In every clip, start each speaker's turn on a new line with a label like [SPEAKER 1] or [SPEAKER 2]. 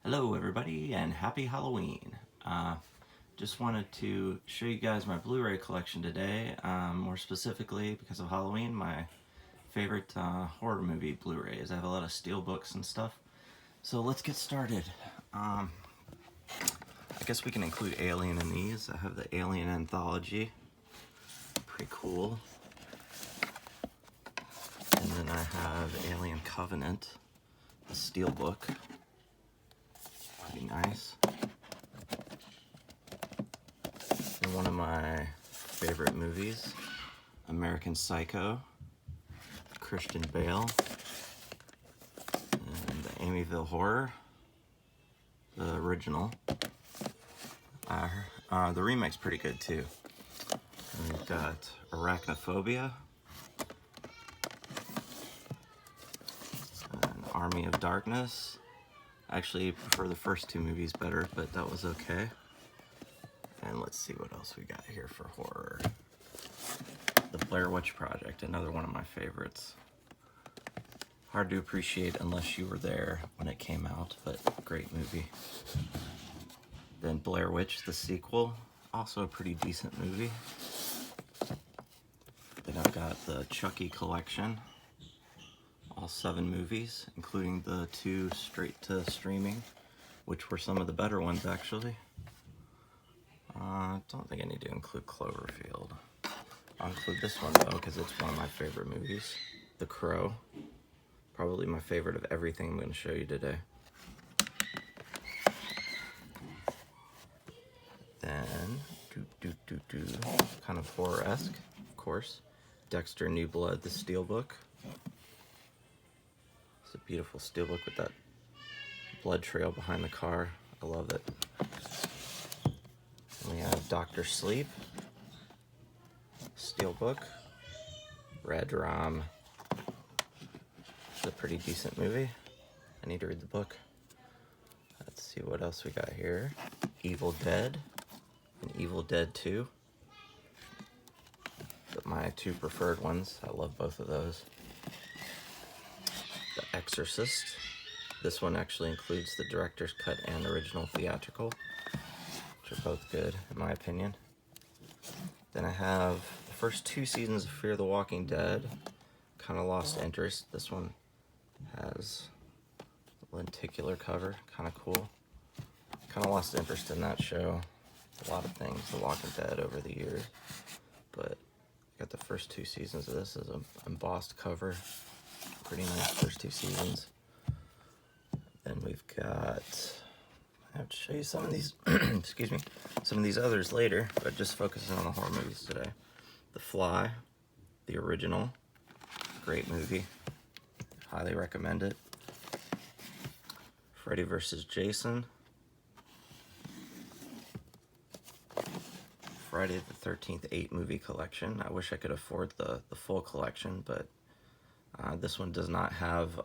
[SPEAKER 1] Hello everybody and happy Halloween. Just wanted to show you guys my Blu-ray collection today, more specifically because of Halloween, my favorite horror movie Blu-rays. I have a lot of steel books and stuff. So let's get started. I guess we can include Alien in these. I have the Alien Anthology. Pretty cool. And then I have Alien Covenant, the steel book. Be nice. And one of my favorite movies, American Psycho, Christian Bale, and the Amityville Horror, the original. The remake's pretty good too. And we've got Arachnophobia, an Army of Darkness. I actually prefer the first two movies better, but that was okay. And let's see what else we got here for horror. The Blair Witch Project, another one of my favorites. Hard to appreciate unless you were there when it came out, but great movie. Then Blair Witch, the sequel, also a pretty decent movie. Then I've got the Chucky collection. All 7 movies, including the 2 straight to streaming, which were some of the better ones actually. I don't think I need to include Cloverfield. I'll include this one though, because it's one of my favorite movies. The Crow. Probably my favorite of everything I'm going to show you today. Then, kind of horror-esque, of course. Dexter New Blood, the Steelbook. It's a beautiful steelbook with that blood trail behind the car. I love it. And we have Dr. Sleep, steelbook, Red Rom. It's a pretty decent movie. I need to read the book. Let's see what else we got here. Evil Dead and Evil Dead 2. But my 2 preferred ones. I love both of those. The Exorcist. This one actually includes the director's cut and original theatrical, which are both good in my opinion. Then I have the first 2 seasons of Fear the Walking Dead. Kind of lost interest. This one has a lenticular cover, kind of cool. Kind of lost interest in that show. A lot of things, The Walking Dead, over the years. But I got the first 2 seasons of this as an embossed cover. Pretty nice first 2 seasons. Then we've got, I have to show you some of these, excuse me, some of these others later, but just focusing on the horror movies today. The Fly, the original, great movie, highly recommend it. Freddy vs. Jason, Friday the 13th 8 movie collection. I wish I could afford the full collection, but this one does not have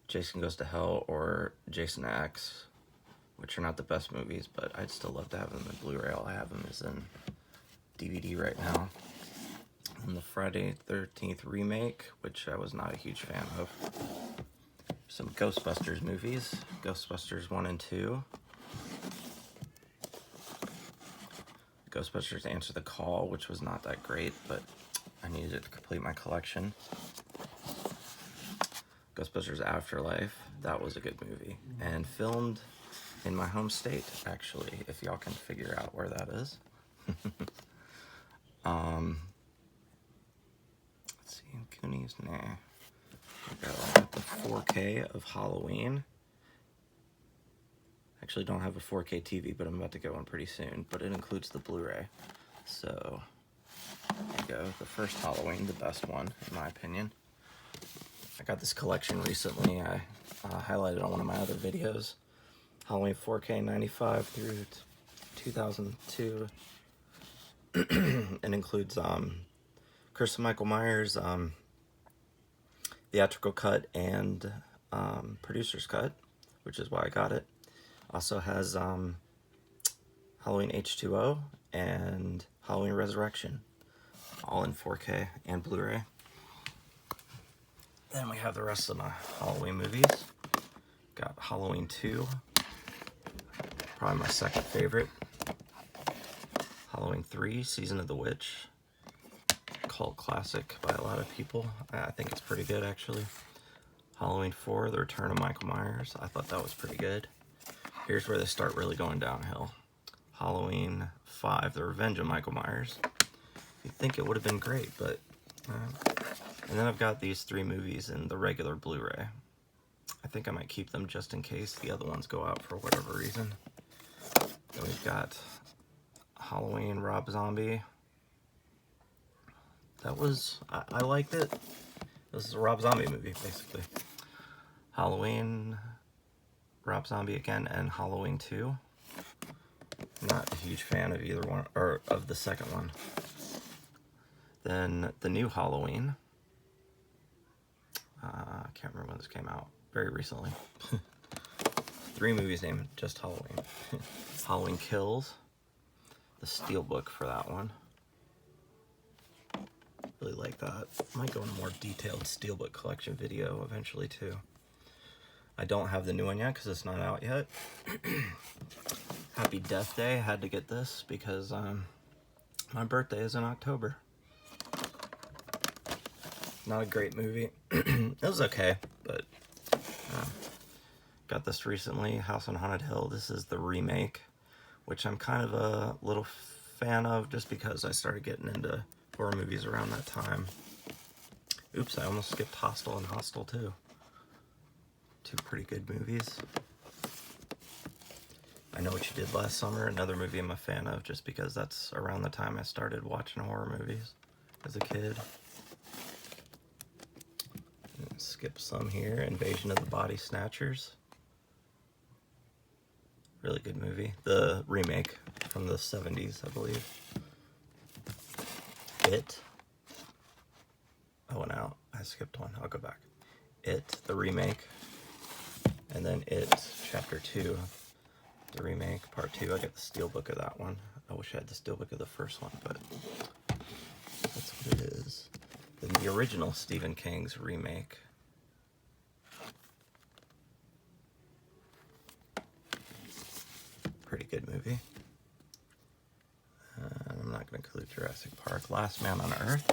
[SPEAKER 1] Jason Goes to Hell or Jason X, which are not the best movies, but I'd still love to have them in Blu-ray. All I have them is in DVD right now. And the Friday 13th remake, which I was not a huge fan of. Some Ghostbusters movies, Ghostbusters 1 and 2. Ghostbusters Answer the Call, which was not that great, but I needed it to complete my collection. Ghostbusters Afterlife, that was a good movie. And filmed in my home state, actually, if y'all can figure out where that is. Let's see, Goonies, nah. I got the 4K of Halloween. Actually don't have a 4K TV, but I'm about to get one pretty soon. But it includes the Blu-ray. So, there you go. The first Halloween, the best one, in my opinion. I got this collection recently. I highlighted on one of my other videos. Halloween 4K 95 through 2002. It includes Chris and Michael Myers' theatrical cut and producer's cut, which is why I got it. Also has Halloween H2O and Halloween Resurrection, all in 4K and Blu-ray. Then we have the rest of my Halloween movies. Got Halloween 2, probably my second favorite. Halloween 3, Season of the Witch, cult classic by a lot of people. I think it's pretty good, actually. Halloween 4, The Return of Michael Myers. I thought that was pretty good. Here's where they start really going downhill. Halloween 5, The Revenge of Michael Myers. You'd think it would have been great, but... and then I've got these 3 movies in the regular Blu-ray. I think I might keep them just in case the other ones go out for whatever reason. Then we've got Halloween, Rob Zombie. That was... I liked it. This is a Rob Zombie movie, basically. Halloween, Rob Zombie again, and Halloween 2. Not a huge fan of either one, or of the second one. Then the new Halloween. I can't remember when this came out. Very recently. 3 movies named just Halloween. Halloween Kills. The steelbook for that one. Really like that. Might go in a more detailed steelbook collection video eventually too. I don't have the new one yet because it's not out yet. Happy Death Day. I had to get this because my birthday is in October. Not a great movie. It was okay, but got this recently, House on Haunted Hill. This is the remake, which I'm kind of a little fan of just because I started getting into horror movies around that time. Oops, I almost skipped Hostel and Hostel 2. 2 pretty good movies. I Know What You Did Last Summer, another movie I'm a fan of just because that's around the time I started watching horror movies as a kid. Skip some here. Invasion of the Body Snatchers. Really good movie. The remake from the 70s, I believe. It. Oh, no, I skipped one. I'll go back. It, the remake. And then It, Chapter 2, the remake, Part 2. I got the steelbook of that one. I wish I had the steelbook of the first one, but that's what it is. Then the original Stephen King's remake. Pretty good movie. I'm not going to include Jurassic Park. Last Man on Earth.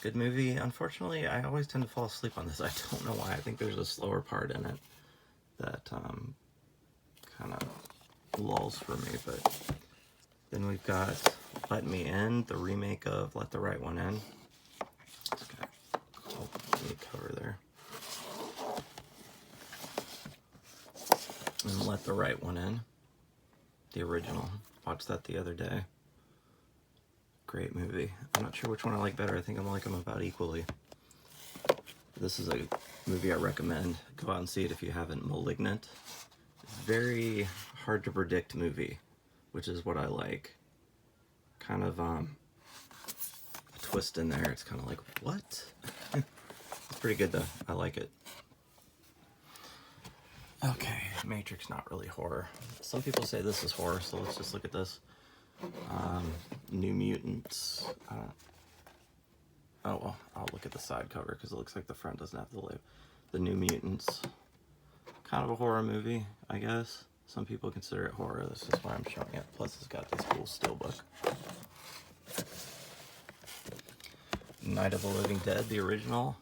[SPEAKER 1] Good movie. Unfortunately, I always tend to fall asleep on this. I don't know why. I think there's a slower part in it that kind of lulls for me. But then we've got Let Me In, the remake of Let the Right One In. It's got a neat cover there. And Let the Right One In. The original. Watched that the other day. Great movie. I'm not sure which one I like better. I think I like them about equally. This is a movie I recommend. Go out and see it if you haven't. Malignant. Very hard to predict movie, which is what I like. Kind of a twist in there. It's kind of like, what? It's pretty good though. I like it. Okay, Matrix, not really horror. Some people say this is horror, so let's just look at this. New Mutants. Oh, well, I'll look at the side cover because it looks like the front doesn't have the label. The New Mutants. Kind of a horror movie, I guess. Some people consider it horror. This is why I'm showing it. Plus, it's got this cool steelbook. Night of the Living Dead, the original.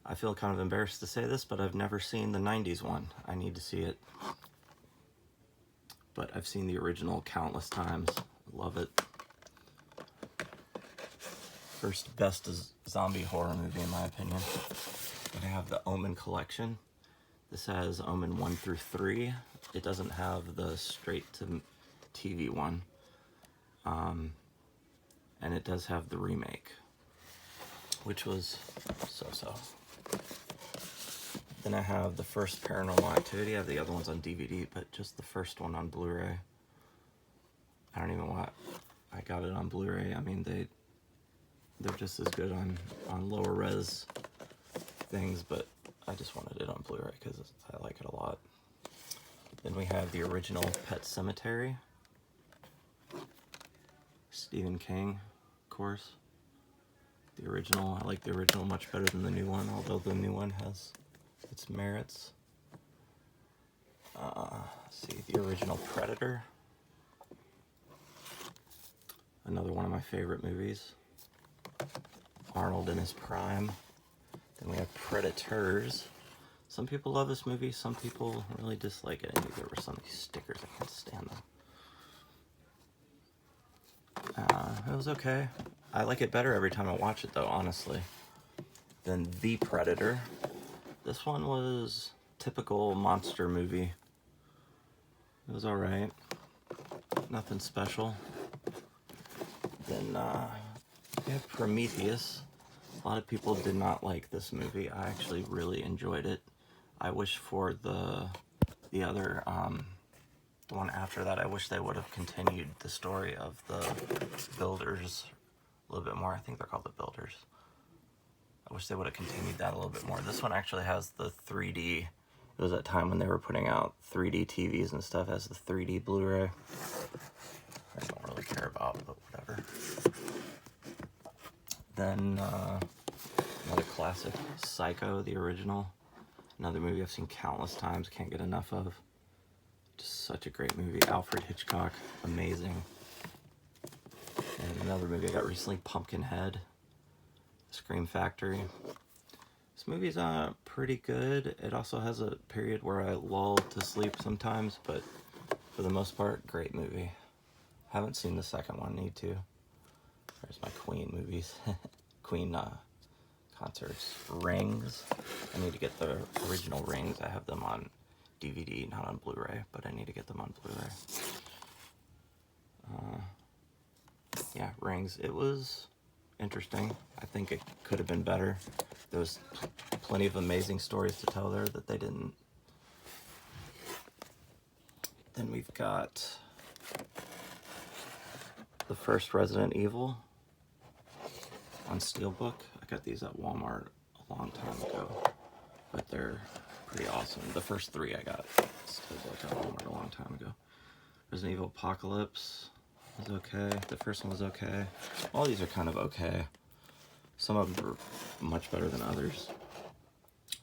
[SPEAKER 1] I feel kind of embarrassed to say this, but I've never seen the 90s one. I need to see it. But I've seen the original countless times. Love it. First best zombie horror movie in my opinion. I have the Omen collection. This has Omen 1 through 3. It doesn't have the straight to TV one. And it does have the remake, which was so-so. Then I have the first Paranormal Activity. I have the other ones on DVD, but just the first one on Blu-ray. I don't even know why I got it on Blu-ray. I mean, they're just as good on lower res things, but I just wanted it on Blu-ray because I like it a lot. Then we have the original Pet Sematary. Stephen King, of course. The original, I like the original much better than the new one, although the new one has its merits. see, the original Predator. Another one of my favorite movies. Arnold in his prime. Then we have Predators. Some people love this movie, some people really dislike it. And you get rid of some of these stickers, I can't stand them. It was okay. I like it better every time I watch it though, honestly, than The Predator. This one was typical monster movie. It was alright. Nothing special. Then we have Prometheus. A lot of people did not like this movie. I actually really enjoyed it. I wish for the other, the one after that, I wish they would have continued the story of the builders a little bit more. I think they're called the Builders. I wish they would have continued that a little bit more. This one actually has the 3D. It was that time when they were putting out 3D TVs and stuff. It has the 3D Blu-ray. I don't really care about, but whatever. Then another classic, Psycho, the original. Another movie I've seen countless times, can't get enough of. Just such a great movie. Alfred Hitchcock, amazing. And another movie I got recently, Pumpkinhead, Scream Factory. This movie's pretty good. It also has a period where I lull to sleep sometimes, but for the most part, great movie. Haven't seen the second one, need to. There's my Queen movies. Queen concerts. Rings. I need to get the original Rings. I have them on DVD, not on Blu-ray, but I need to get them on Blu-ray. Yeah, Rings. It was interesting. I think it could have been better. There was plenty of amazing stories to tell there that they didn't. Then we've got the first Resident Evil on Steelbook. I got these at Walmart a long time ago, but they're pretty awesome. The first three I got Steelbook at Walmart a long time ago. Resident Evil Apocalypse was okay. The first one was okay. All these are kind of okay. Some of them are much better than others.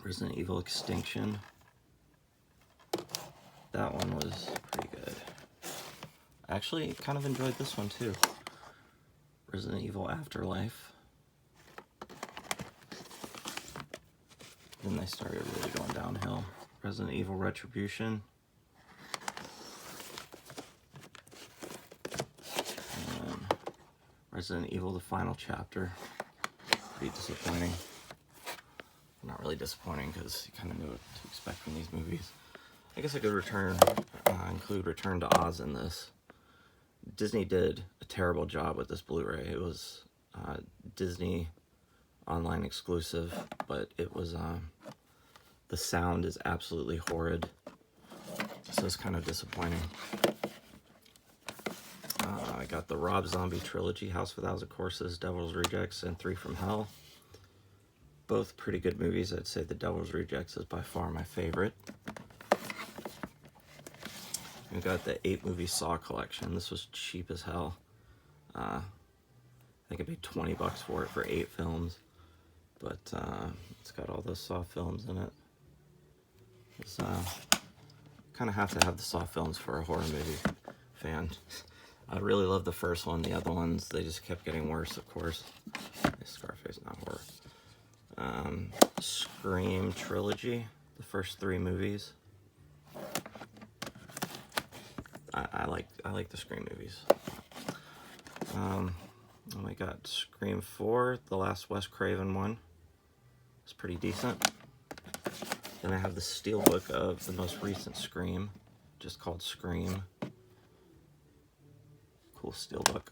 [SPEAKER 1] Resident Evil Extinction. That one was pretty good. I actually kind of enjoyed this one too. Resident Evil Afterlife. Then they started really going downhill. Resident Evil Retribution. And Resident Evil The Final Chapter. Pretty disappointing. Not really disappointing because you kind of knew what to expect from these movies. I guess I could include Return to Oz in this. Disney did a terrible job with this Blu-ray. It was Disney online exclusive, but it was the sound is absolutely horrid, so it's kind of disappointing. I got the Rob Zombie trilogy, House of a Thousand Corpses, Devil's Rejects, and Three from Hell. Both pretty good movies. I'd say the Devil's Rejects is by far my favorite. We got the 8-movie Saw collection. This was cheap as hell. I think I paid $20 for it for 8 films, but it's got all those Saw films in it. It's kind of have to have the Saw films for a horror movie fan. I really love the first one. The other ones, they just kept getting worse, of course. Scarface, not horror. Scream trilogy, the first 3 movies. I like the Scream movies. And we got Scream 4, the last Wes Craven one. It's pretty decent. Then I have the steelbook of the most recent Scream, just called Scream. Cool steelbook.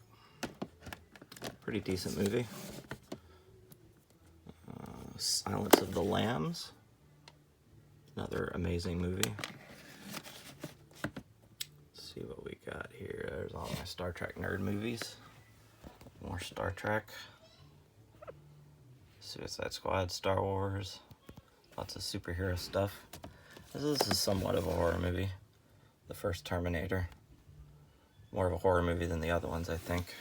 [SPEAKER 1] Pretty decent movie. Silence of the Lambs. Another amazing movie. Let's see what we got here. There's all my Star Trek nerd movies. More Star Trek. Suicide Squad, Star Wars. Lots of superhero stuff. This is somewhat of a horror movie. The first Terminator. More of a horror movie than the other ones, I think.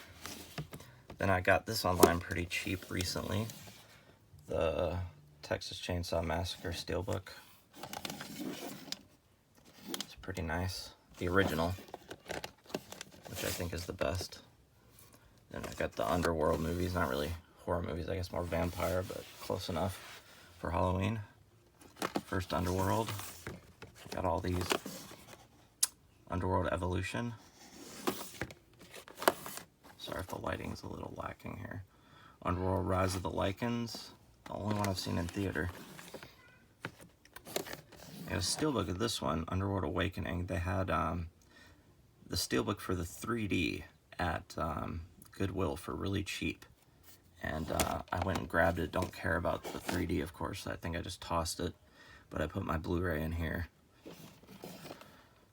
[SPEAKER 1] Then I got this online pretty cheap recently. The Texas Chainsaw Massacre Steelbook. It's pretty nice. the original, which I think is the best. Then I got the Underworld movies, not really horror movies, I guess more vampire, but close enough for Halloween. First Underworld. Got all these. Underworld Evolution. Sorry if the lighting's a little lacking here. Underworld Rise of the Lycans. The only one I've seen in theater. I got a steelbook of this one, Underworld Awakening. They had the steelbook for the 3D at Goodwill for really cheap. And I went and grabbed it. Don't care about the 3D, of course. I think I just tossed it. But I put my Blu-ray in here.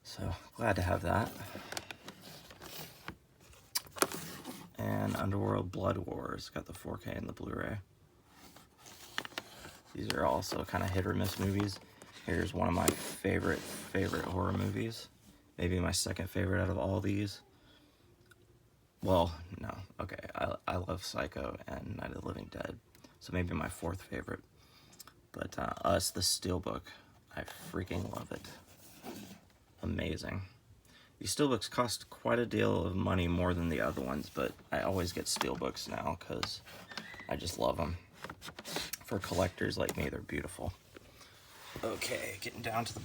[SPEAKER 1] So, glad to have that. And Underworld Blood Wars. Got the 4K and the Blu-ray. These are also kind of hit or miss movies. Here's one of my favorite horror movies. Maybe my second favorite out of all these. Well, no. Okay, I love Psycho and Night of the Living Dead. So maybe my fourth favorite. But Us, the Steelbook. I freaking love it. Amazing. These steelbooks cost quite a deal of money more than the other ones, but I always get steelbooks now because I just love them. For collectors like me, they're beautiful. Okay, getting down to the